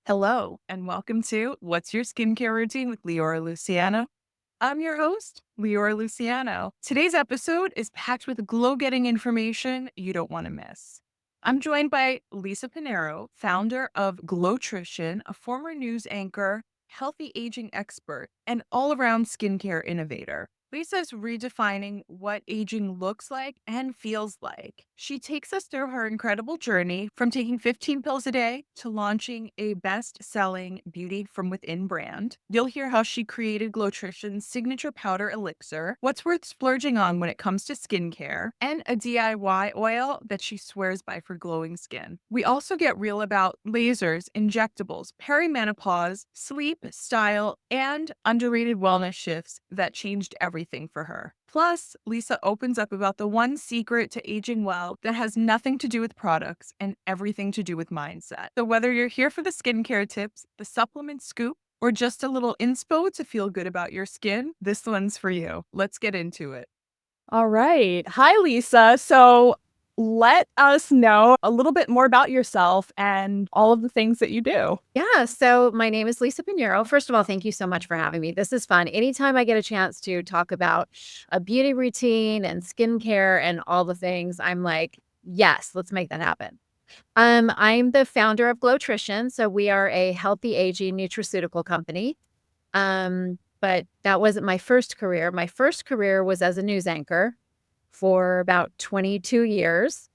Hello, and welcome to What's Your Skincare Routine with Leora Luciano. I'm your host, Leora Luciano. Today's episode is packed with glow-getting information you don't want to miss. I'm joined by Lisa Pineiro, founder of Glotrition, a former news anchor, healthy aging expert, and all-around skincare innovator. Lisa is redefining what aging looks like and feels like. She takes us through her incredible journey from taking 15 pills a day to launching a best-selling beauty from within brand. You'll hear how she created Glotrition's signature powder elixir, what's worth splurging on when it comes to skincare, and a DIY oil that she swears by for glowing skin. We also get real about lasers, injectables, perimenopause, sleep, style, and underrated wellness shifts that changed everything for her. Plus, Lisa opens up about the one secret to aging well that has nothing to do with products and everything to do with mindset. So whether you're here for the skincare tips, the supplement scoop, or just a little inspo to feel good about your skin, this one's for you. Let's get into it. All right. Hi, Lisa. So let us know a little bit more about yourself and all of the things that you do. Yeah, so my name is Lisa Pineiro. First of all, thank you so much for having me. This is fun. Anytime I get a chance to talk about a beauty routine and skincare and all the things, I'm like, yes, let's make that happen. I'm the founder of Glotrition. So we are a healthy aging nutraceutical company. But that wasn't my first career. My first career was as a news anchor for about 22 years.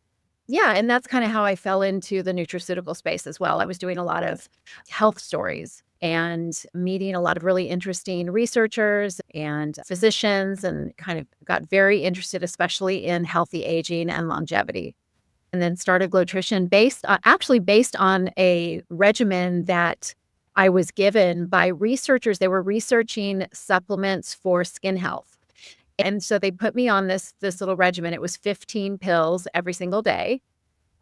Yeah, and that's kinda how I fell into the nutraceutical space as well. I was doing a lot of health stories and meeting a lot of really interesting researchers and physicians and kind of got very interested, especially in healthy aging and longevity. And then started Glotrition based on a regimen that I was given by researchers. They were researching supplements for skin health. And so they put me on this little regimen. It was 15 pills every single day,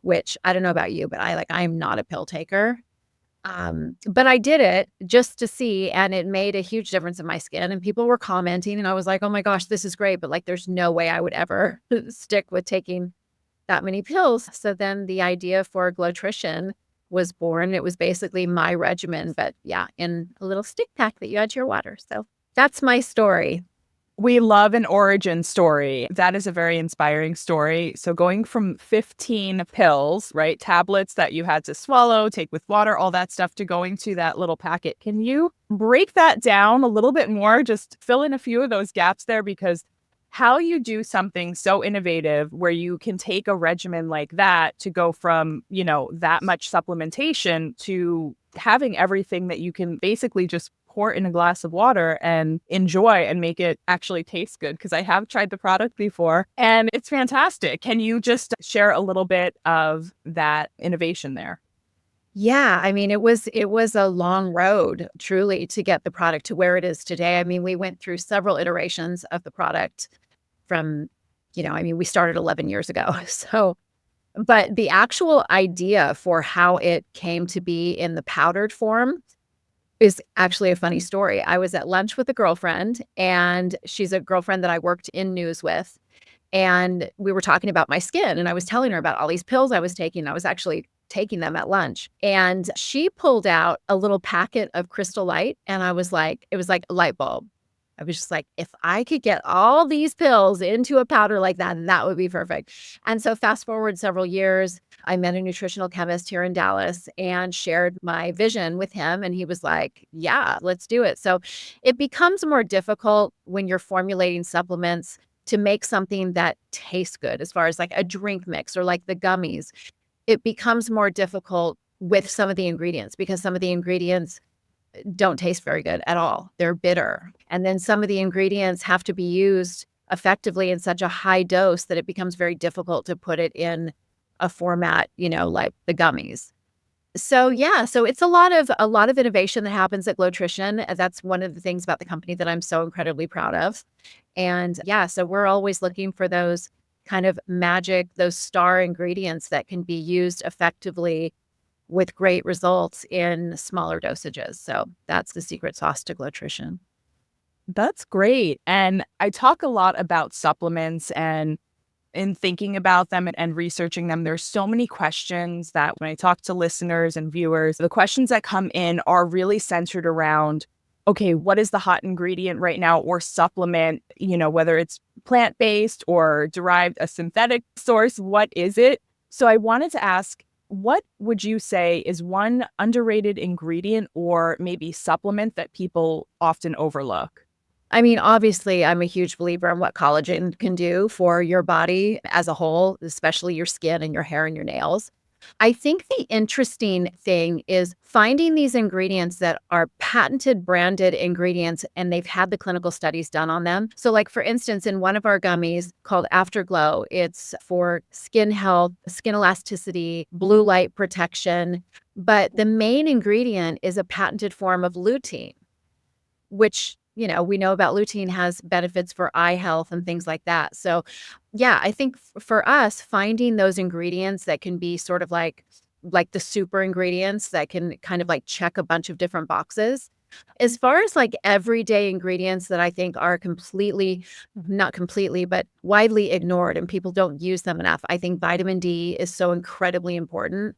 which I don't know about you, but I'm not a pill taker. But I did it just to see, and it made a huge difference in my skin. And people were commenting, and I was like, oh my gosh, this is great. But like, there's no way I would ever stick with taking that many pills. So then the idea for Glotrition was born. It was basically my regimen, but yeah, in a little stick pack that you add to your water. So that's my story. We love an origin story. That is a very inspiring story. So going from 15 pills, right, tablets that you had to swallow, take with water, all that stuff, to going to that little packet. Can you break that down a little bit more? Just fill in a few of those gaps there, because how you do something so innovative where you can take a regimen like that to go from, that much supplementation to having everything that you can basically just pour in a glass of water and enjoy and make it actually taste good. Because I have tried the product before and it's fantastic. Can you just share a little bit of that innovation there? Yeah, I mean, it was a long road truly to get the product to where it is today. I mean, we went through several iterations of the product from, we started 11 years ago. So, but the actual idea for how it came to be in the powdered form is actually a funny story. I was at lunch with a girlfriend, and she's a girlfriend that I worked in news with. And we were talking about my skin, and I was telling her about all these pills I was taking. I was actually taking them at lunch. And she pulled out a little packet of Crystal Light, and I was like, it was like a light bulb. I was just like, if I could get all these pills into a powder like that, that would be perfect. And so fast forward several years, I met a nutritional chemist here in Dallas and shared my vision with him. And he was like, yeah, let's do it. So it becomes more difficult when you're formulating supplements to make something that tastes good, as far as like a drink mix or like the gummies. It becomes more difficult with some of the ingredients, because some of the ingredients don't taste very good at all. They're bitter. And then some of the ingredients have to be used effectively in such a high dose that it becomes very difficult to put it in a format, like the gummies. So yeah, so it's a lot of innovation that happens at Glotrition. That's one of the things about the company that I'm so incredibly proud of. And yeah, so we're always looking for those kind of magic, those star ingredients that can be used effectively with great results in smaller dosages. So that's the secret sauce to Glotrition. That's great. And I talk a lot about supplements and in thinking about them and researching them, there's so many questions that when I talk to listeners and viewers, the questions that come in are really centered around, okay, what is the hot ingredient right now or supplement, whether it's plant-based or derived a synthetic source, what is it? So I wanted to ask, what would you say is one underrated ingredient or maybe supplement that people often overlook? I mean, obviously, I'm a huge believer in what collagen can do for your body as a whole, especially your skin and your hair and your nails. I think the interesting thing is finding these ingredients that are patented branded ingredients and they've had the clinical studies done on them. So, like for instance, in one of our gummies called Afterglow, it's for skin health, skin elasticity, blue light protection. But the main ingredient is a patented form of lutein, which, we know about lutein has benefits for eye health and things like that. So, yeah, I think for us, finding those ingredients that can be sort of like the super ingredients that can kind of like check a bunch of different boxes. As far as like everyday ingredients that I think are completely, not completely, but widely ignored and people don't use them enough, I think vitamin D is so incredibly important.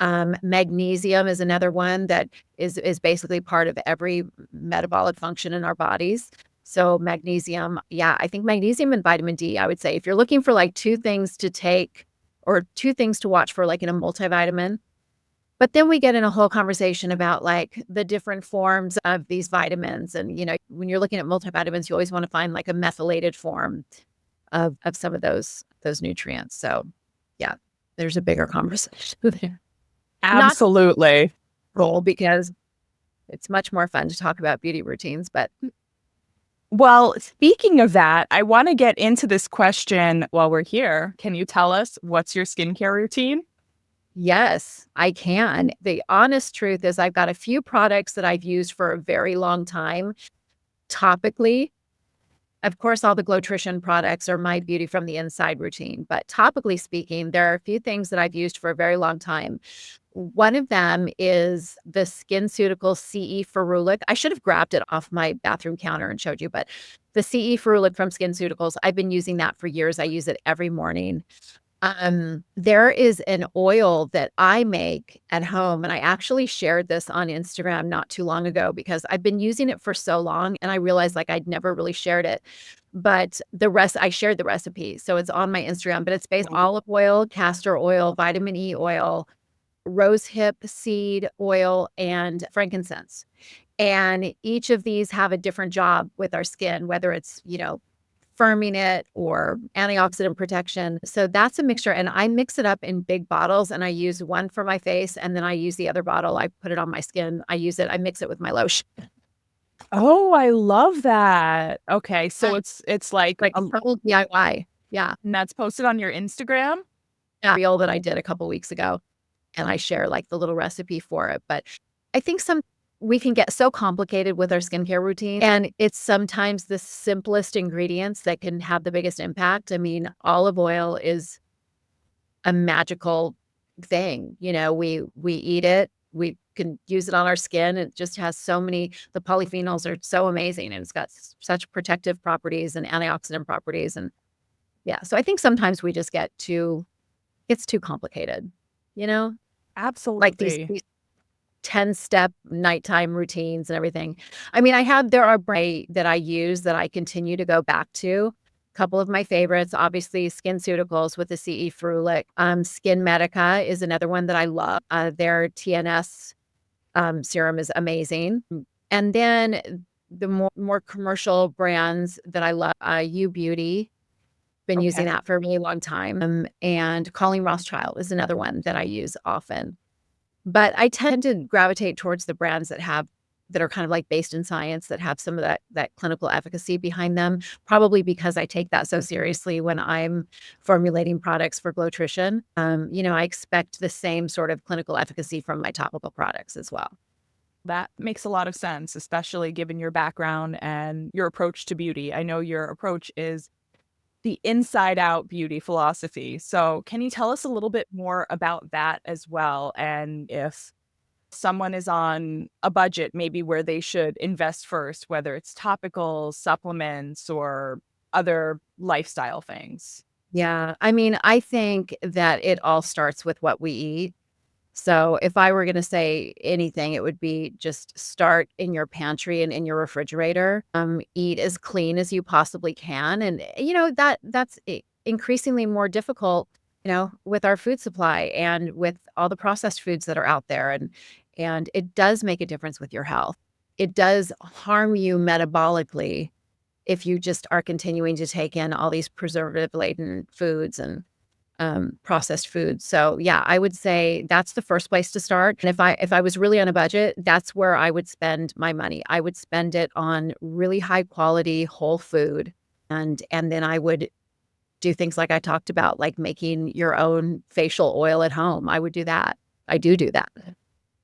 Magnesium is another one that is basically part of every metabolic function in our bodies. So magnesium, yeah, I think magnesium and vitamin D, I would say if you're looking for like two things to take or two things to watch for like in a multivitamin. But then we get in a whole conversation about like the different forms of these vitamins. And, when you're looking at multivitamins, you always want to find like a methylated form of some of those nutrients. So yeah, there's a bigger conversation there. Not Absolutely. role because it's much more fun to talk about beauty routines, but Well, speaking of that, I want to get into this question while we're here. Can you tell us what's your skincare routine? yes, I can. The honest truth is I've got a few products that I've used for a very long time topically. Of course, all the Glotrition products are my beauty from the inside routine, but topically speaking, there are a few things that I've used for a very long time. One of them is the SkinCeuticals CE Ferulic. I should have grabbed it off my bathroom counter and showed you, but the CE Ferulic from SkinCeuticals, I've been using that for years. I use it every morning. There is an oil that I make at home, and I actually shared this on Instagram not too long ago because I've been using it for so long and I realized like I'd never really shared it. But I shared the recipe. So it's on my Instagram, but it's based olive oil, castor oil, vitamin E oil, rosehip seed oil, and frankincense. And each of these have a different job with our skin, whether it's, firming it or antioxidant protection. So that's a mixture. And I mix it up in big bottles and I use one for my face and then I use the other bottle. I put it on my skin. I mix it with my lotion. Oh, I love that. Okay, so it's like Like total DIY. Yeah. and that's posted on your Instagram? Yeah. Reel that I did a couple weeks ago. And I share like the little recipe for it. But I think we can get so complicated with our skincare routine, and it's sometimes the simplest ingredients that can have the biggest impact. I mean, olive oil is a magical thing. We eat it, we can use it on our skin. It just has the polyphenols are so amazing, and it's got such protective properties and antioxidant properties. And yeah, so I think sometimes we just it's too complicated, you know? Like Absolutely. these 10-step nighttime routines and everything. I mean, there are that I use that I continue to go back to. A couple of my favorites, obviously SkinCeuticals with the CE Ferulic. Skin Medica is another one that I love. Their TNS serum is amazing. And then the more commercial brands that I love, U Beauty. Been using Okay. that for a really long time. And Colleen Rothschild is another one that I use often. But I tend to gravitate towards the brands that are kind of like based in science, that have some of that clinical efficacy behind them, probably because I take that so seriously when I'm formulating products for Glotrition. I expect the same sort of clinical efficacy from my topical products as well. That makes a lot of sense, especially given your background and your approach to beauty. I know your approach is the inside out beauty philosophy. So, can you tell us a little bit more about that as well? And if someone is on a budget, maybe where they should invest first, whether it's topical supplements or other lifestyle things? Yeah. I mean, I think that it all starts with what we eat. So if I were going to say anything, it would be just start in your pantry and in your refrigerator. Eat as clean as you possibly can, and increasingly more difficult, with our food supply and with all the processed foods that are out there, and it does make a difference with your health. It does harm you metabolically if you just are continuing to take in all these preservative laden foods and processed foods. So yeah, I would say that's the first place to start. And if I was really on a budget, that's where I would spend my money. I would spend it on really high quality whole food. And then I would do things like I talked about, like making your own facial oil at home. I would do that. I do that.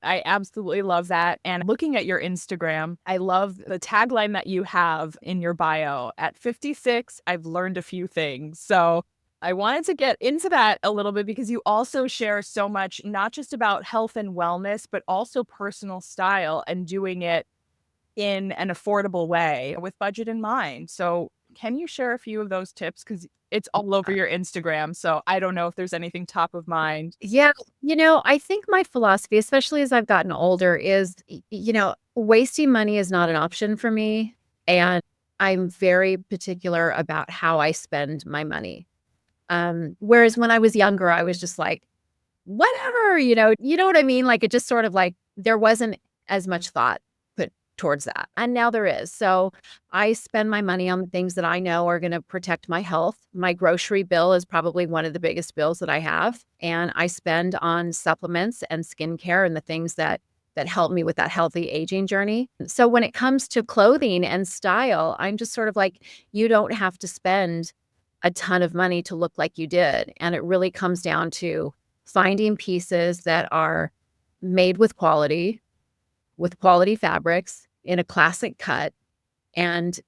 I absolutely love that. And looking at your Instagram, I love the tagline that you have in your bio. At 56, I've learned a few things. So I wanted to get into that a little bit because you also share so much, not just about health and wellness, but also personal style and doing it in an affordable way with budget in mind. So, can you share a few of those tips? Because it's all over your Instagram. So, I don't know if there's anything top of mind. Yeah, I think my philosophy, especially as I've gotten older, is, wasting money is not an option for me. And I'm very particular about how I spend my money. Whereas when I was younger, I was just like, whatever, you know what I mean? Like it just sort of like there wasn't as much thought put towards that. And now there is. So I spend my money on things that I know are going to protect my health. My grocery bill is probably one of the biggest bills that I have. And I spend on supplements and skincare and the things that help me with that healthy aging journey. So when it comes to clothing and style, I'm just sort of like, you don't have to spend a ton of money to look like you did. And it really comes down to finding pieces that are made with quality fabrics in a classic cut. And,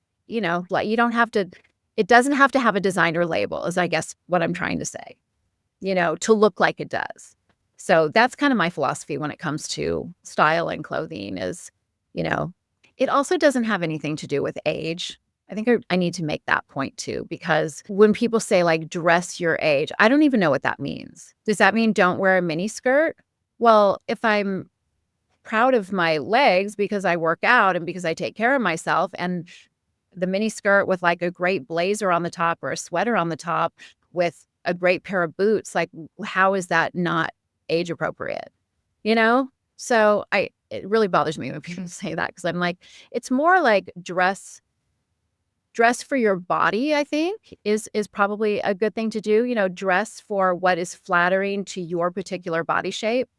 like you don't have to, it doesn't have to have a designer label, is I guess what I'm trying to say, to look like it does. So that's kind of my philosophy when it comes to style and clothing is, you know, it also doesn't have anything to do with age. I think I need to make that point too, because when people say like dress your age, I don't even know what that means. Does that mean don't wear a mini skirt? Well, if I'm proud of my legs because I work out and because I take care of myself, and the mini skirt with like a great blazer on the top or a sweater on the top with a great pair of boots, like how is that not age appropriate? You know? So it really bothers me when people say that because I'm like, it's more like dress for your body, I think, is probably a good thing to do, dress for what is flattering to your particular body shape.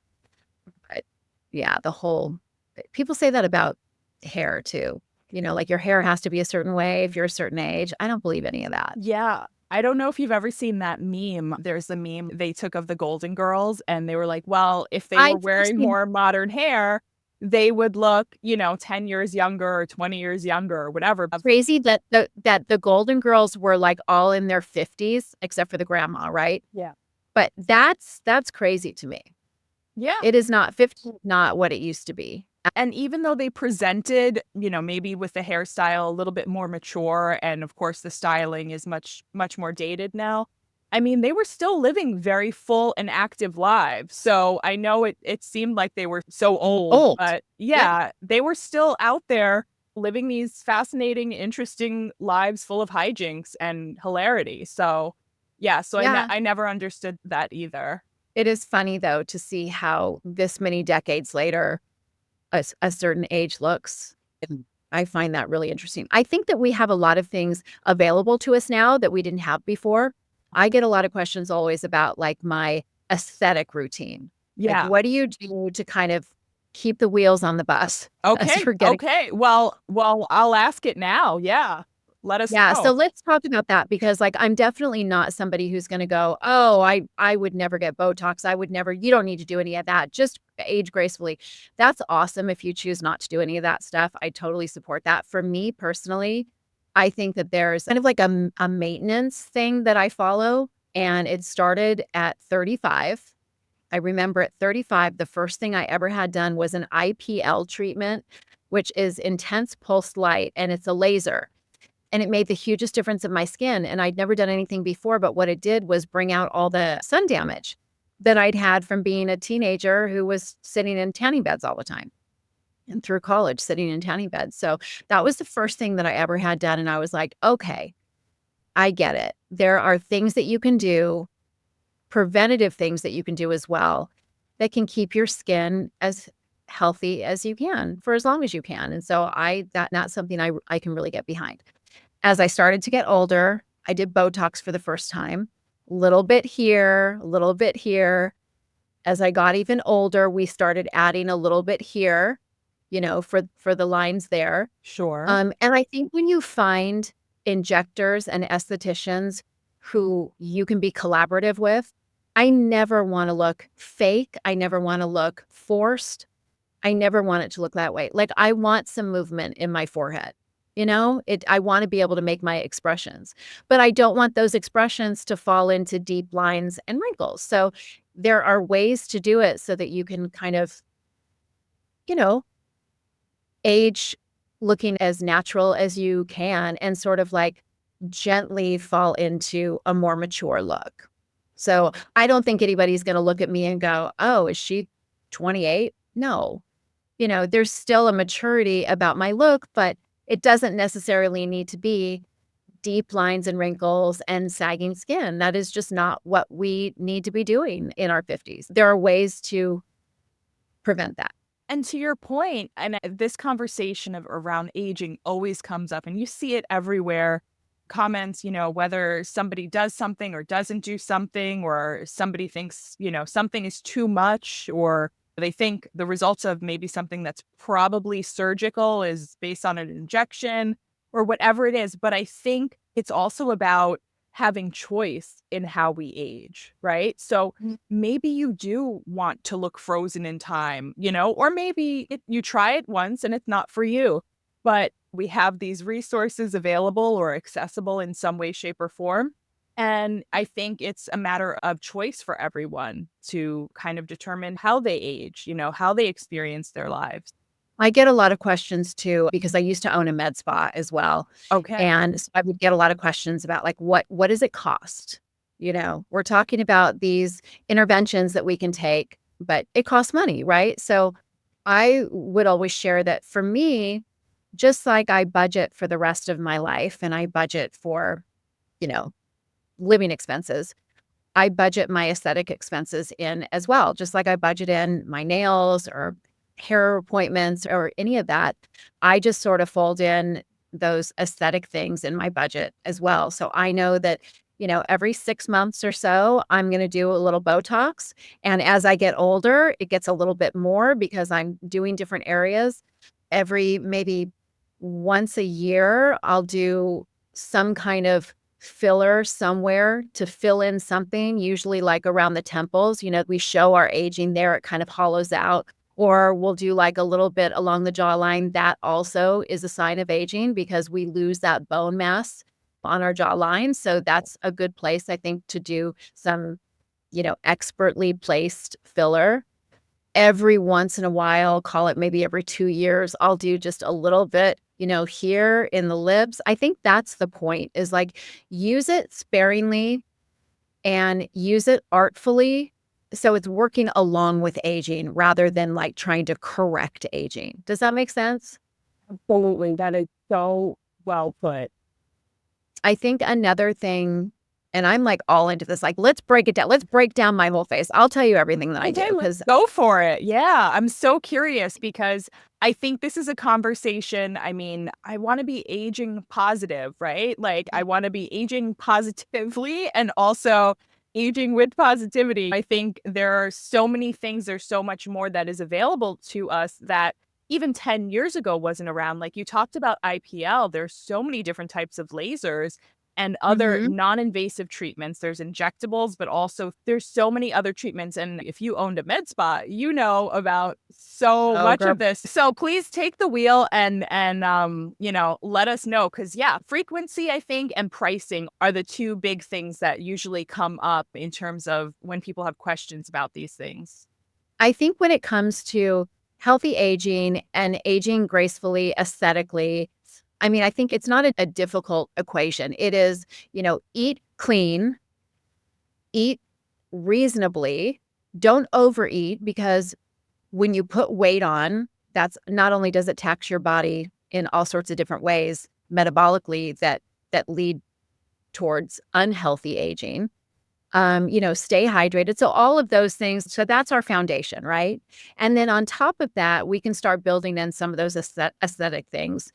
But yeah, people say that about hair too. Like your hair has to be a certain way if you're a certain age. I don't believe any of that. Yeah. I don't know if you've ever seen that meme. There's a meme they took of the Golden Girls, and they were like, well, if they I were have wearing seen more modern hair, they would look, 10 years younger or 20 years younger or whatever. crazy that the Golden Girls were like all in their 50s except for the grandma, right? Yeah. But that's crazy to me. Yeah. It is not 50, not what it used to be. And even though they presented, maybe with the hairstyle a little bit more mature, and of course the styling is much, much more dated now. I mean, they were still living very full and active lives. So I know it seemed like they were so old, Old. but Yeah. yeah, they were still out there living these fascinating, interesting lives full of hijinks and hilarity. So yeah, so Yeah. I never understood that either. It is funny though to see how this many decades later a certain age looks. And I find that really interesting. I think that we have a lot of things available to us now that we didn't have before. I get a lot of questions always about like my aesthetic routine. Like, Yeah. what do you do to kind of keep the wheels on the bus as Okay, we're getting. okay. Well, I'll ask it now. Yeah. Let us Yeah, so know. let's talk about that because, like, I'm definitely not somebody who's gonna go, "Oh, I would never get Botox. I would never." You don't need to do any of that. Just age gracefully. That's awesome if you choose not to do any of that stuff. I totally support that. For me personally, I think that there's kind of like a maintenance thing that I follow, and it started at 35. I remember at 35, the first thing I ever had done was an IPL treatment, which is intense pulsed light, and it's a laser. And it made the hugest difference in my skin, and I'd never done anything before, but what it did was bring out all the sun damage that I'd had from being a teenager who was sitting in tanning beds all the time, and through college sitting in tanning beds. So that was the first thing that I ever had done, and I was like, "Okay, I get it. There are things that you can do, preventative things that you can do as well, that can keep your skin as healthy as you can for as long as you can." And so that's something I can really get behind. As I started to get older, I did Botox for the first time. Little bit here, a little bit here. As I got even older, we started adding a little bit here, for the lines there. Sure. And I think when you find injectors and estheticians who you can be collaborative with, I never wanna look fake, I never wanna look forced, I never want it to look that way. Like, I want some movement in my forehead, I wanna be able to make my expressions, but I don't want those expressions to fall into deep lines and wrinkles. So, there are ways to do it so that you can kind of, you know, age looking as natural as you can and sort of, like, gently fall into a more mature look. So, I don't think anybody's gonna look at me and go, "Oh, is she 28?" No. There's still a maturity about my look, but it doesn't necessarily need to be deep lines and wrinkles and sagging skin. That is just not what we need to be doing in our 50s. There are ways to prevent that. And to your point, and this conversation of around aging always comes up, and you see it everywhere. Comments, whether somebody does something or doesn't do something, or somebody thinks, something is too much, or they think the results of maybe something that's probably surgical is based on an injection or whatever it is. But I think it's also about having choice in how we age, right? So maybe you do want to look frozen in time, or maybe you try it once and it's not for you, but we have these resources available or accessible in some way, shape, or form. And I think it's a matter of choice for everyone to kind of determine how they age, how they experience their lives. I get a lot of questions too because I used to own a med spa as well, Okay. and so I would get a lot of questions about, like, what does it cost? We're talking about these interventions that we can take, but it costs money, right? So I would always share that for me, just like I budget for the rest of my life and I budget for, you know, living expenses, I budget my aesthetic expenses in as well, just like I budget in my nails or hair appointments or any of that. I just sort of fold in those aesthetic things in my budget as well. So I know that, every 6 months or so, I'm going to do a little Botox. And as I get older, it gets a little bit more because I'm doing different areas. Every maybe once a year, I'll do some kind of filler somewhere to fill in something, usually like around the temples. We show our aging there, it kind of hollows out. Or we'll do like a little bit along the jawline. That also is a sign of aging because we lose that bone mass on our jawline. So that's a good place, I think, to do some, expertly placed filler. Every once in a while, call it maybe every 2 years, I'll do just a little bit, here in the lips. I think that's the point is like use it sparingly and use it artfully. So it's working along with aging rather than like trying to correct aging. Does that make sense? Absolutely. That is so well put. I think another thing, and I'm like all into this, like, let's break it down. Let's break down my whole face. I'll tell you everything that I do Okay, let's because go for it. Yeah, I'm so curious because I think this is a conversation. I mean, I want to be aging positive, right? Like, I want to be aging positively and also aging with positivity. I think there are so many things, there's so much more that is available to us that even 10 years ago wasn't around. Like you talked about IPL, there's so many different types of lasers and other Mhm. non-invasive treatments. There's injectables, but also there's so many other treatments. And if you owned a med spa, you know about so Oh, much girl. of this. So please take the wheel and let us know. Cause yeah, frequency, I think, and pricing are the two big things that usually come up in terms of when people have questions about these things. I think when it comes to healthy aging and aging gracefully, aesthetically, I mean, I think it's not a difficult equation. It is, eat clean, eat reasonably, don't overeat because when you put weight on, that's not only does it tax your body in all sorts of different ways metabolically that lead towards unhealthy aging. Stay hydrated. So all of those things. So that's our foundation, right? And then on top of that, we can start building in some of those aesthetic things,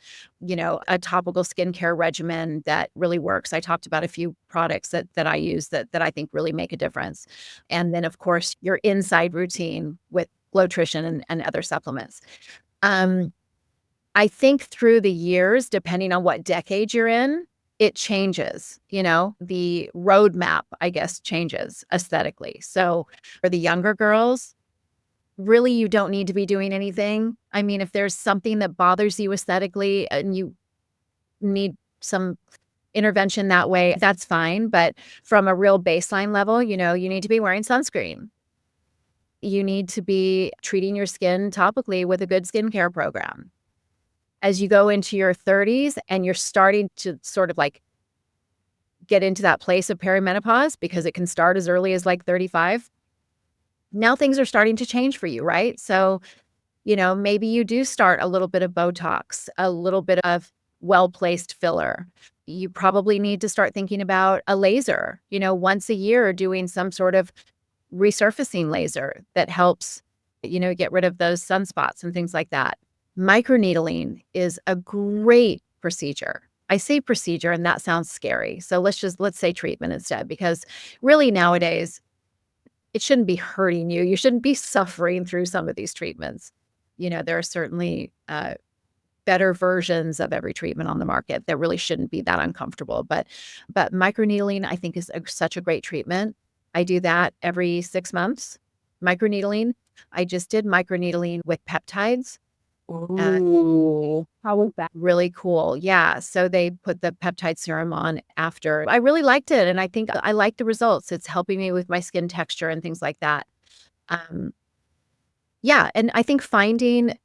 a topical skincare regimen that really works. I talked about a few products that I use that I think really make a difference. And then of course your inside routine with Glotrition and other supplements. Um, I think through the years, depending on what decade you're in, it changes, the roadmap, I guess, changes aesthetically. So for the younger girls, really, you don't need to be doing anything. I mean, if there's something that bothers you aesthetically and you need some intervention that way, that's fine. But from a real baseline level, you need to be wearing sunscreen. You need to be treating your skin topically with a good skincare program. As you go into your 30s and you're starting to sort of like get into that place of perimenopause, because it can start as early as like 35, now things are starting to change for you, right? So, maybe you do start a little bit of Botox, a little bit of well-placed filler. You probably need to start thinking about a laser, once a year doing some sort of resurfacing laser that helps, get rid of those sunspots and things like that. Microneedling is a great procedure. I say procedure and that sounds scary. So let's say treatment instead, because really nowadays it shouldn't be hurting you. You shouldn't be suffering through some of these treatments. There are certainly better versions of every treatment on the market that really shouldn't be that uncomfortable. But microneedling, I think, is such a great treatment. I do that every 6 months. Microneedling. I just did microneedling with peptides. Ooh, how was that? Really cool. Yeah. So they put the peptide serum on after. I really liked it. And I think I like the results. It's helping me with my skin texture and things like that. Um, yeah. And I think finding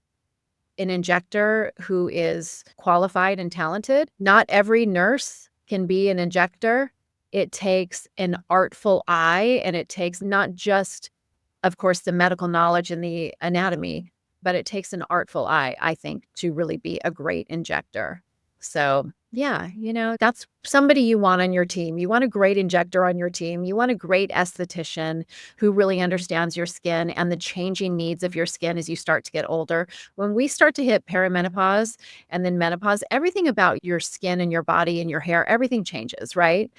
an injector who is qualified and talented, not every nurse can be an injector. It takes an artful eye, and it takes not just, of course, the medical knowledge and the anatomy, but it takes an artful eye, I think, to really be a great injector. So, yeah, that's somebody you want on your team. You want a great injector on your team. You want a great esthetician who really understands your skin and the changing needs of your skin as you start to get older. When we start to hit perimenopause and then menopause, everything about your skin and your body and your hair, everything changes, right?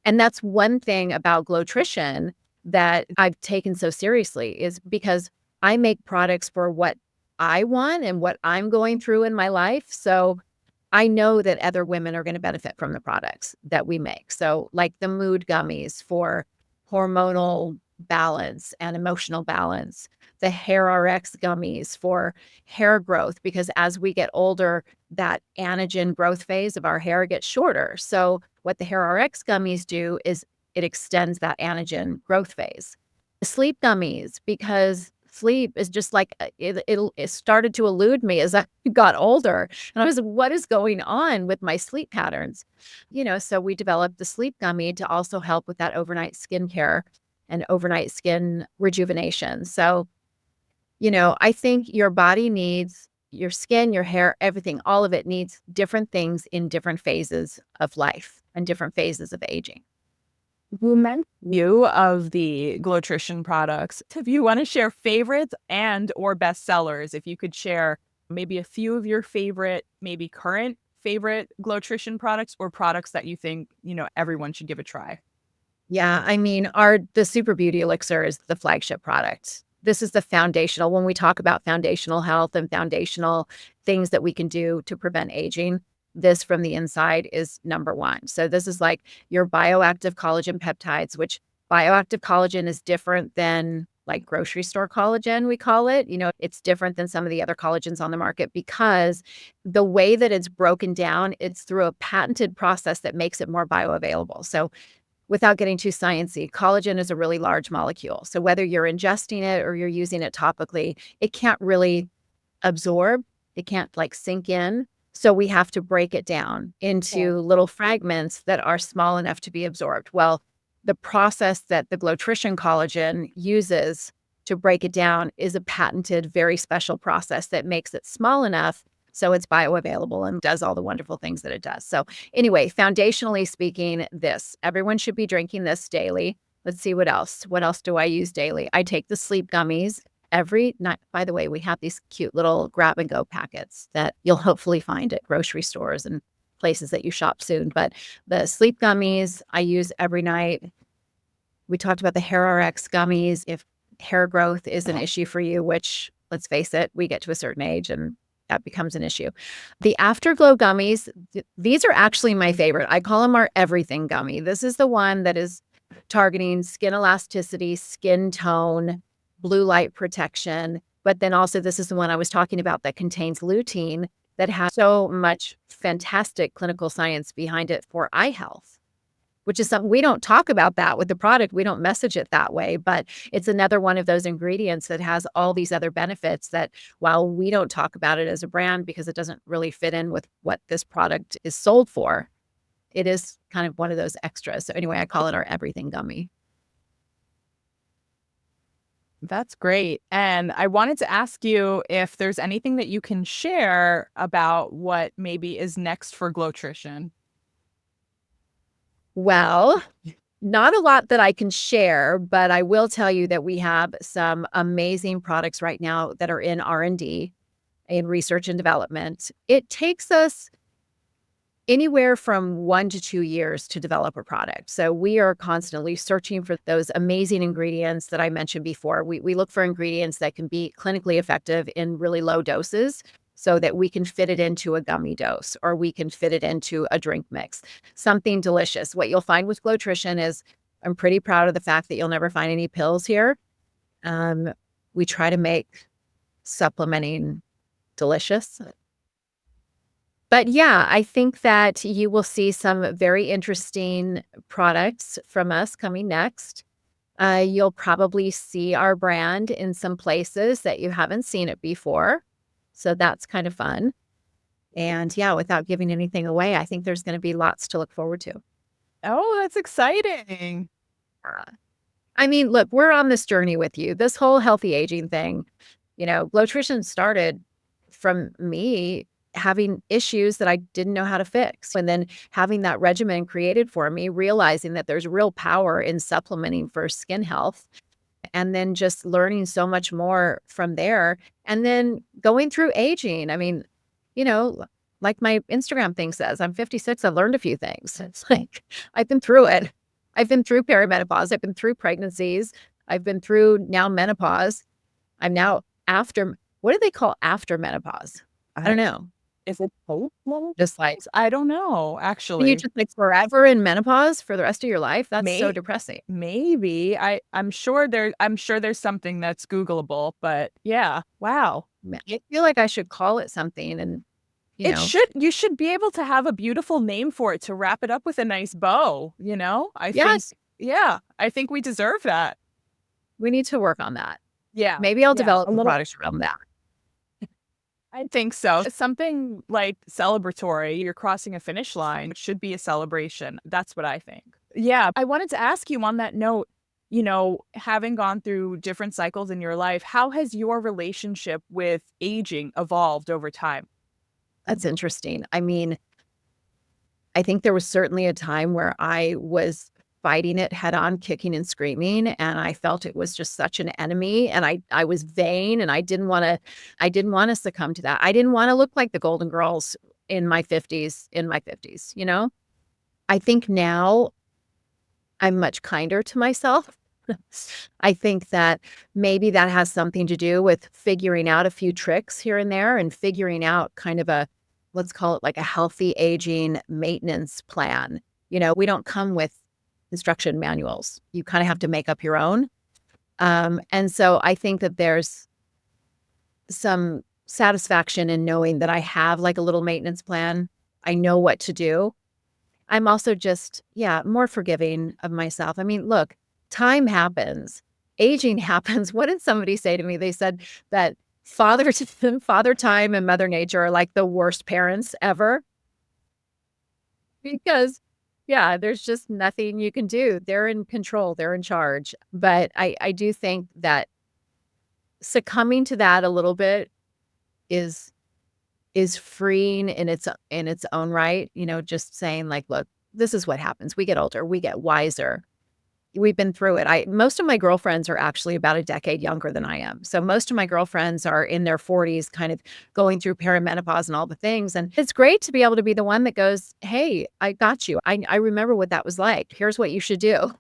And that's one thing about Glotrition that I've taken so seriously, is because I make products for what I want and what I'm going through in my life. So I know that other women are going to benefit from the products that we make. So like the mood gummies for hormonal balance and emotional balance, the Hair RX gummies for hair growth, because as we get older, that anagen growth phase of our hair gets shorter. So what the Hair RX gummies do is it extends that anagen growth phase. The sleep gummies, because sleep is just like it started to elude me as I got older, and I was, what is going on with my sleep patterns? So we developed the sleep gummy to also help with that overnight skincare and overnight skin rejuvenation. So, I think your body needs, your skin, your hair, everything, all of it needs different things in different phases of life and different phases of aging. You mentioned you of the Glotrition products. If you want to share favorites and or bestsellers, if you could share maybe a few of your favorite, maybe current favorite Glotrition products, or products that you think, everyone should give a try. Yeah, I mean, the Super Beauty Elixir is the flagship product. This is the foundational. When we talk about foundational health and foundational things that we can do to prevent aging, this from the inside is number one. So this is like your bioactive collagen peptides, which bioactive collagen is different than like grocery store collagen, we call it. It's different than some of the other collagens on the market because the way that it's broken down, it's through a patented process that makes it more bioavailable. So without getting too sciencey, collagen is a really large molecule. So whether you're ingesting it or you're using it topically, it can't really absorb. It can't like sink in. So we have to break it down into little fragments that are small enough to be absorbed. Well, the process that the Glotrition collagen uses to break it down is a patented, very special process that makes it small enough so it's bioavailable and does all the wonderful things that it does. So anyway, foundationally speaking, everyone should be drinking this daily. Let's see what else. What else do I use daily? I take the sleep gummies every night. By the way, we have these cute little grab and go packets that you'll hopefully find at grocery stores and places that you shop soon. But the sleep gummies I use every night. We talked about the Hair RX gummies. If hair growth is an issue for you, which let's face it, we get to a certain age and that becomes an issue. The Afterglow gummies, these are actually my favorite. I call them our everything gummy. This is the one that is targeting skin elasticity, skin tone, blue light protection. But then also, this is the one I was talking about that contains lutein that has so much fantastic clinical science behind it for eye health, which is something we don't talk about that with the product. We don't message it that way, but it's another one of those ingredients that has all these other benefits that while we don't talk about it as a brand because it doesn't really fit in with what this product is sold for, it is kind of one of those extras. So anyway, I call it our everything gummy. That's great. And I wanted to ask you if there's anything that you can share about what maybe is next for Glotrition. Well, not a lot that I can share, but I will tell you that we have some amazing products right now that are in R&D, in research and development. It takes us anywhere from 1 to 2 years to develop a product. So we are constantly searching for those amazing ingredients that I mentioned before. We look for ingredients that can be clinically effective in really low doses so that we can fit it into a gummy dose or we can fit it into a drink mix, something delicious. What you'll find with Glotrition is I'm pretty proud of the fact that you'll never find any pills here. We try to make supplementing delicious. But yeah, I think that you will see some very interesting products from us coming next. You'll probably see our brand in some places that you haven't seen it before. So that's kind of fun. And yeah, without giving anything away, I think there's going to be lots to look forward to. Oh, that's exciting. I mean, look, we're on this journey with you. This whole healthy aging thing, Glotrition started from me having issues that I didn't know how to fix. And then having that regimen created for me, realizing that there's real power in supplementing for skin health, and then just learning so much more from there. And then going through aging. I mean, like my Instagram thing says, I'm 56. I've learned a few things. It's like, I've been through it. I've been through perimenopause. I've been through pregnancies. I've been through now menopause. I'm now after, what do they call after menopause? I don't know. Is it post? Just like, I don't know, you actually. just like forever in menopause for the rest of your life? That's so depressing. Maybe. I'm sure there's something that's Googleable, but yeah. Wow. I feel like I should call it something and, You should be able to have a beautiful name for it to wrap it up with a nice bow, I think, Yes, yeah, I think we deserve that. we need to work on that. Yeah. Maybe I'll Yeah, develop a a little. product around that. I think so. Something like celebratory, you're crossing a finish line, should be a celebration. That's what I think. Yeah. I wanted to ask you on that note, having gone through different cycles in your life, how has your relationship with aging evolved over time? That's interesting. I mean, I think there was certainly a time where I was fighting it head on, kicking and screaming, and I felt it was just such an enemy, and I was vain, and I didn't wanna succumb to that. I didn't wanna look like the Golden Girls in my 50s. I think now I'm much kinder to myself. I think that maybe that has something to do with figuring out a few tricks here and there and figuring out kind of let's call it like a healthy aging maintenance plan. We don't come with instruction manuals. You kind of have to make up your own. And so I think that there's some satisfaction in knowing that I have like a little maintenance plan. I know what to do. I'm also just, yeah, more forgiving of myself. I mean, look, time happens, aging happens. What did somebody say to me? They said that Father time and Mother Nature are like the worst parents ever because, yeah, there's just nothing you can do. They're in control, they're in charge. But I do think that succumbing to that a little bit is freeing in its own right, just saying like, "Look, this is what happens. We get older, we get wiser. We've been through it." I Most of my girlfriends are actually about a decade younger than I am. So most of my girlfriends are in their 40s kind of going through perimenopause and all the things, and it's great to be able to be the one that goes, "Hey, I got you. I remember what that was like. Here's what you should do.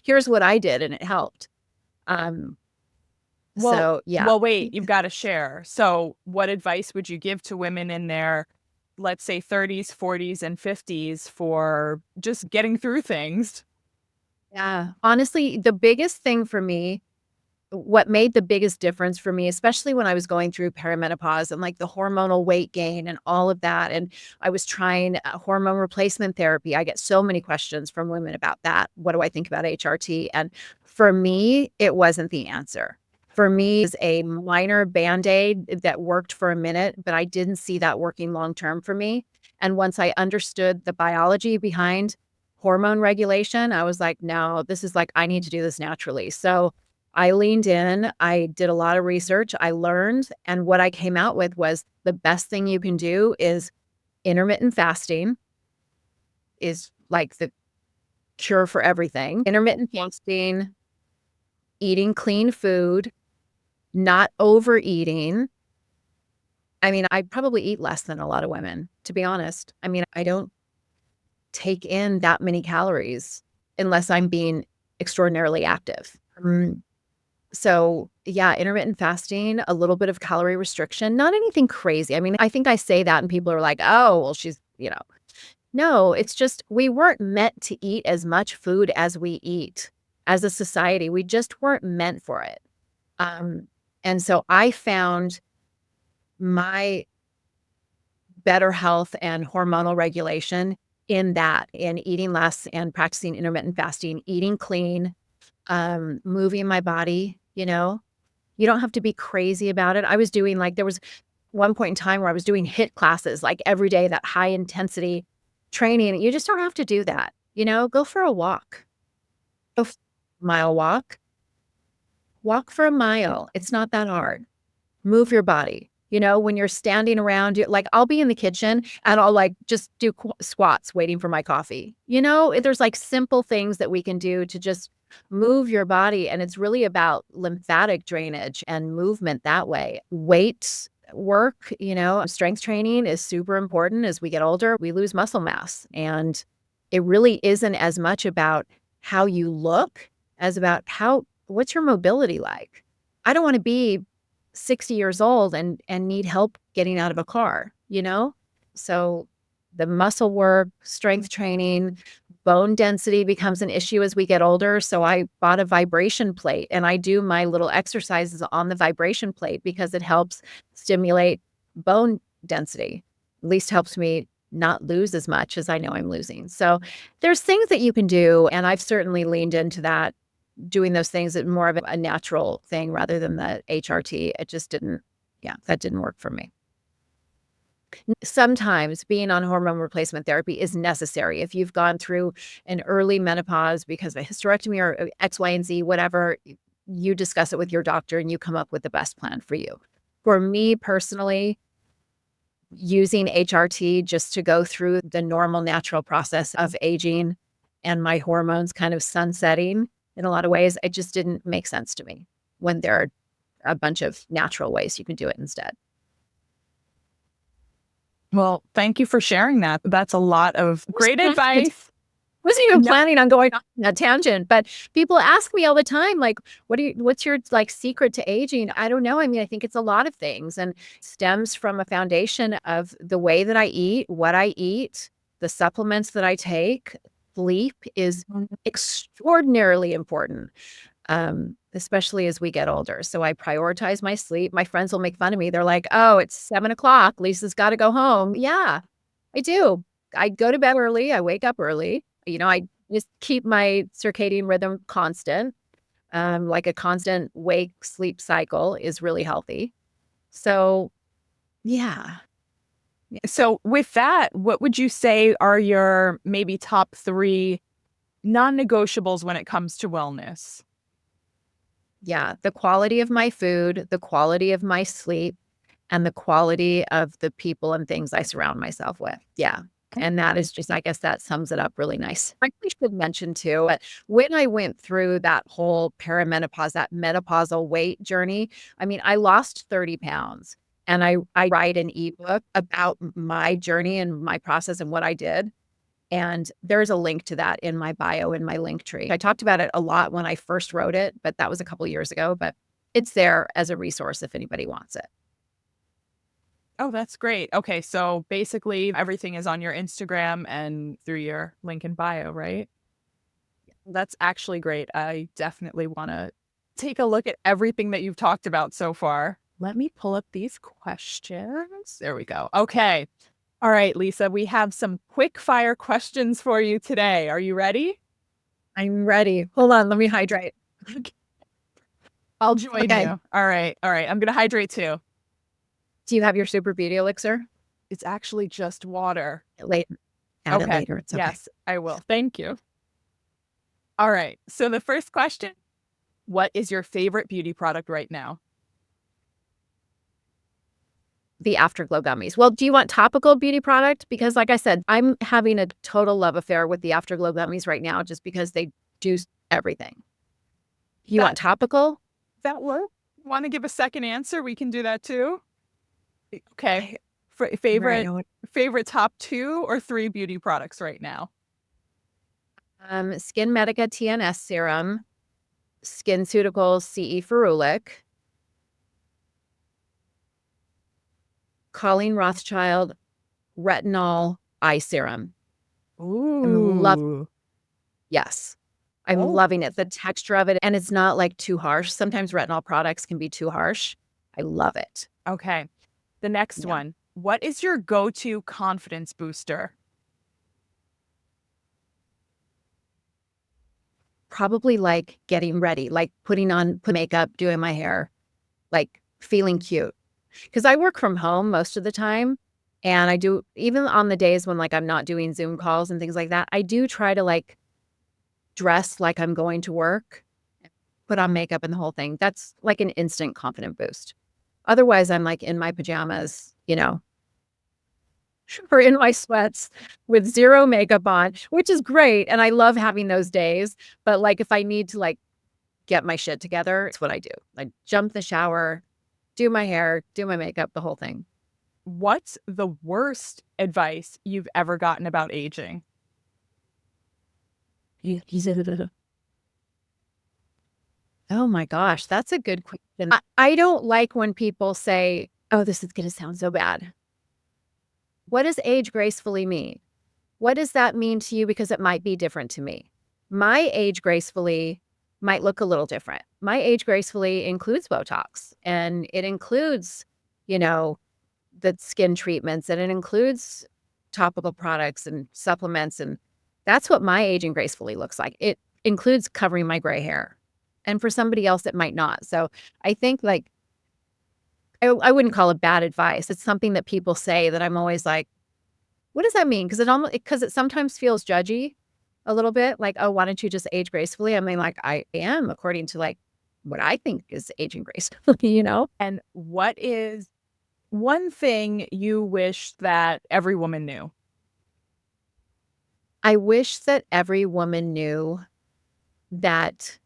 Here's what I did and it helped." Um, Well, so yeah. well, wait, you've got to share. So, what advice would you give to women in their, let's say, 30s, 40s, and 50s for just getting through things? Yeah. Honestly, the biggest thing for me, what made the biggest difference for me, especially when I was going through perimenopause and like the hormonal weight gain and all of that, and I was trying hormone replacement therapy. I get so many questions from women about that. What do I think about HRT? And for me, it wasn't the answer. For me, it's a minor band-aid that worked for a minute, but I didn't see that working long term for me. And once I understood the biology behind hormone regulation, I was like, no, this is like, I need to do this naturally. So I leaned in, I did a lot of research, I learned, and what I came out with was the best thing you can do is intermittent fasting is like the cure for everything. Intermittent fasting, eating clean food, not overeating. I mean, I probably eat less than a lot of women, to be honest. I mean, I don't take in that many calories unless I'm being extraordinarily active. So, yeah, intermittent fasting, a little bit of calorie restriction, not anything crazy. I mean, I think I say that and people are like, "Oh, well, she's." No, it's just we weren't meant to eat as much food as we eat as a society. We just weren't meant for it. Um, and so I found my better health and hormonal regulation in eating less and practicing intermittent fasting, eating clean, moving my body. You don't have to be crazy about it. I was doing like there was one point in time where I was doing HIIT classes like every day, that high intensity training. You just don't have to do that. Go for a walk. Go f Mile walk. Walk for a mile. It's not that hard. Move your body. When you're standing around, like I'll be in the kitchen and I'll like just do squats waiting for my coffee. There's like simple things that we can do to just move your body. And it's really about lymphatic drainage and movement that way. Weight work, strength training is super important. As we get older, we lose muscle mass. And it really isn't as much about how you look as about what's your mobility like? I don't want to be 60 years old and need help getting out of a car? So the muscle work, strength training, bone density becomes an issue as we get older. So I bought a vibration plate and I do my little exercises on the vibration plate because it helps stimulate bone density. At least helps me not lose as much as I know I'm losing. So there's things that you can do. And I've certainly leaned into that, doing those things at more of a natural thing rather than the HRT. It just didn't, yeah, that didn't work for me. Sometimes being on hormone replacement therapy is necessary. If you've gone through an early menopause because of a hysterectomy or X, Y, and Z, whatever, you discuss it with your doctor and you come up with the best plan for you. For me personally, using HRT just to go through the normal natural process of aging and my hormones kind of sunsetting in a lot of ways, it just didn't make sense to me when there are a bunch of natural ways you can do it instead. Well, thank you for sharing that. That's a lot of great advice. Wasn't even No, planning on going on a tangent, but people ask me all the time, like, what's your like secret to aging? I don't know. I mean, I think it's a lot of things and stems from a foundation of the way that I eat, what I eat, the supplements that I take. Sleep is extraordinarily important, especially as we get older. So I prioritize my sleep. My friends will make fun of me. They're like, "Oh, it's 7 o'clock. Lisa's got to go home." Yeah, I do. I go to bed early. I wake up early. I just keep my circadian rhythm constant. Like a constant wake sleep cycle is really healthy. So, yeah. So, with that, what would you say are your maybe top 3 non-negotiables when it comes to wellness? Yeah, the quality of my food, the quality of my sleep, and the quality of the people and things I surround myself with. Yeah. And that is just I guess that sums it up really nice. I really should mention too, but when I went through that whole perimenopause, that menopausal weight journey, I mean, I lost 30 pounds and I write an ebook about my journey and my process and what I did. And there's a link to that in my bio in my link tree. I talked about it a lot when I first wrote it, but that was a couple years ago, but it's there as a resource if anybody wants it. Oh, that's great. Okay, so basically everything is on your Instagram and through your link in bio, right? That's actually great. I definitely wanna take a look at everything that you've talked about so far. Let me pull up these questions. There we go. Okay. All right, Lisa, we have some quick fire questions for you today. Are you ready? I'm ready. Hold on, let me hydrate. I'll join Okay. you. All right. All right. I'm gonna hydrate too. Do you have your Super Beauty Elixir? It's actually just water. Later. Add it Okay. later. It's okay. Yes, I will. Thank you. All right. So the first question, what is your favorite beauty product right now? The Afterglow gummies. Well, do you want topical beauty product? Because like I said, I'm having a total love affair with the Afterglow gummies right now just because they do everything. You want That topical? that work? Want to give a second answer? We can do that too. Okay. I right. Favorite favorite top 2 or 3 beauty products right now? Skin Medica TNS serum, SkinCeuticals CE Ferulic, Colleen Rothschild retinol eye serum. I'm love Ooh. yes. I'm Oh, loving it. The texture of it, and it's not, like, too harsh. Sometimes retinol products can be too harsh. I love it. okay. The next Yeah. one. What is your go-to confidence booster? Probably, like, getting ready, like, put makeup, doing my hair, like, feeling cute. Because I work from home most of the time, and I do even on the days when, like, I'm not doing Zoom calls and things like that, I do try to, like, dress like I'm going to work, put on makeup and the whole thing. That's, like, an instant confident boost. Otherwise, I'm, like, in my pajamas, or in my sweats with 0 makeup on, which is great, and I love having those days, but, like, if I need to, like, get my shit together, it's what I do. I jump the shower, do my hair, do my makeup, the whole thing. What's the worst advice you've ever gotten about aging? Oh my gosh, that's a good question. I don't like when people say, "Oh, this is gonna sound so bad." What does age gracefully mean? What does that mean to you? Because it might be different to me. My age gracefully might look a little different. My age gracefully includes Botox and it includes, you know, the skin treatments and it includes topical products and supplements. And that's what my aging gracefully looks like. It includes covering my gray hair. And for somebody else, it might not. So I think like, I wouldn't call it bad advice. It's something that people say that I'm always like, what does that mean? Because it sometimes feels judgy a little bit, like, "Oh, why don't you just age gracefully?" I mean, like, I am according to, like, what I think is aging gracefully, you know? And what is one thing you wish that every woman knew? I wish that every woman knew that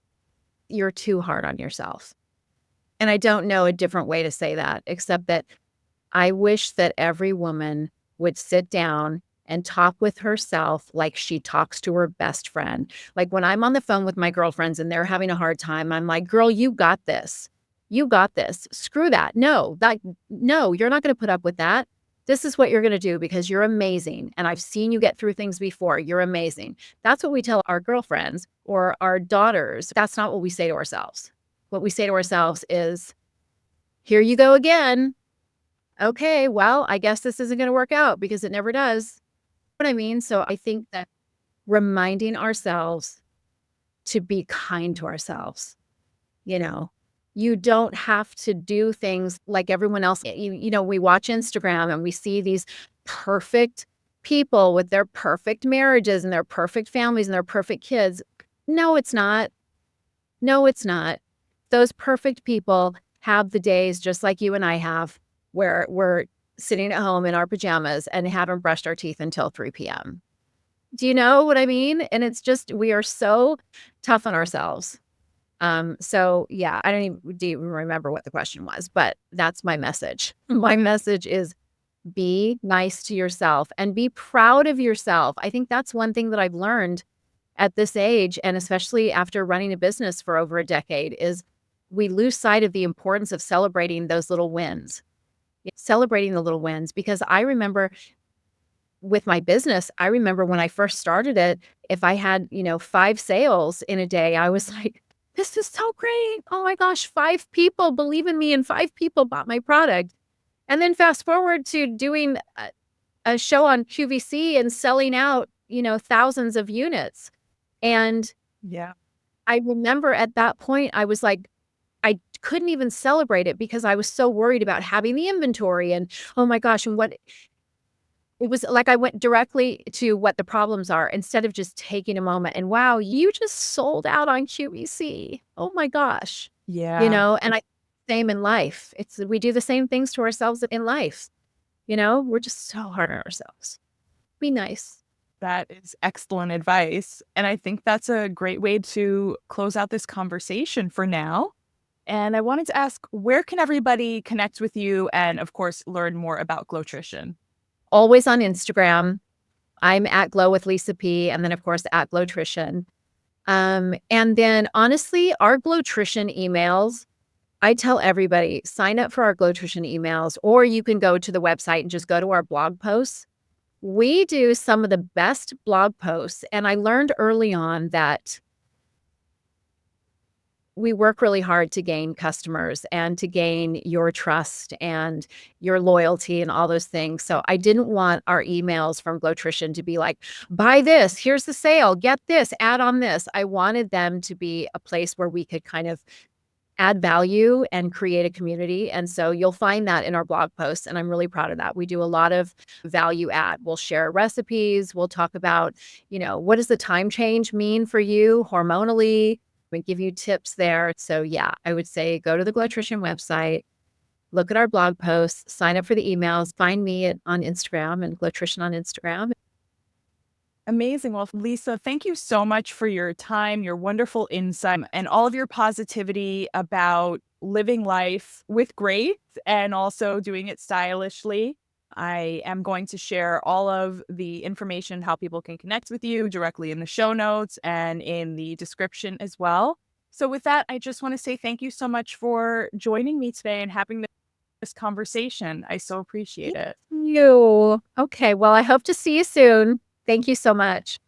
you're too hard on yourself, and I don't know a different way to say that except that I wish that every woman would sit down and talk with herself like she talks to her best friend. Like when I'm on the phone with my girlfriends and they're having a hard time, I'm like, "Girl, you got this. You got this. Screw that. No, you're not going to put up with that. This is what you're going to do because you're amazing. And I've seen you get through things before. You're amazing." That's what we tell our girlfriends or our daughters. That's not what we say to ourselves. What we say to ourselves is, "Here you go again. Okay, well, I guess this isn't gonna work out because it never does." What I mean? So I think that reminding ourselves to be kind to ourselves, you know, You don't have to do things like everyone else. We watch Instagram and we see these perfect people with their perfect marriages and their perfect families and their perfect kids. No, it's not. No, it's not. Those perfect people have the days just like you and I have, where we're sitting at home in our pajamas and haven't brushed our teeth until 3 PM. Do you know what I mean? And it's just we are so tough on ourselves. So yeah, I don't even remember what the question was, but that's my message. My message is be nice to yourself and be proud of yourself. I think that's one thing that I've learned at this age, and especially after running a business for over a decade, is we lose sight of the importance of celebrating those little wins. Celebrating the little wins, because I remember with my business, I remember when I first started it, if I had, 5 sales in a day, I was like, "This is so great. Oh my gosh, 5 people believe in me and 5 people bought my product." And then fast forward to doing a show on QVC and selling out, thousands of units. And Yeah. I remember at that point, I was like, I couldn't even celebrate it because I was so worried about having the inventory and, oh my gosh, and what it was like I went directly to what the problems are instead of just taking a moment and, "Wow, you just sold out on QVC. Oh my gosh." Yeah. And same in life. We do the same things to ourselves in life, We're just so hard on ourselves. Be nice. That is excellent advice. And I think that's a great way to close out this conversation for now. And I wanted to ask, where can everybody connect with you and, of course, learn more about Glotrition? Always on Instagram. I'm at Glow with Lisa P, and then, of course, at Glotrition. And then honestly, our Glotrition emails, I tell everybody, sign up for our Glotrition emails, or you can go to the website and just go to our blog posts. We do some of the best blog posts, and I learned early on that we work really hard to gain customers and to gain your trust and your loyalty and all those things. So I didn't want our emails from Glotrition to be like, buy this, here's the sale, get this, add on this. I wanted them to be a place where we could kind of add value and create a community. And so you'll find that in our blog posts. And I'm really proud of that. We do a lot of value add. We'll share recipes. We'll talk about, what does the time change mean for you hormonally? We give you tips there. So yeah, I would say go to the Glotrition website, look at our blog posts, sign up for the emails, find me on Instagram and Glotrition on Instagram. Amazing. Well, Lisa, thank you so much for your time, your wonderful insight, and all of your positivity about living life with grace and also doing it stylishly. I am going to share all of the information, how people can connect with you directly in the show notes and in the description as well. So, with that, I just want to say thank you so much for joining me today and having this conversation. I so appreciate Thank it. you. Okay. Well, I hope to see you soon. Thank you so much.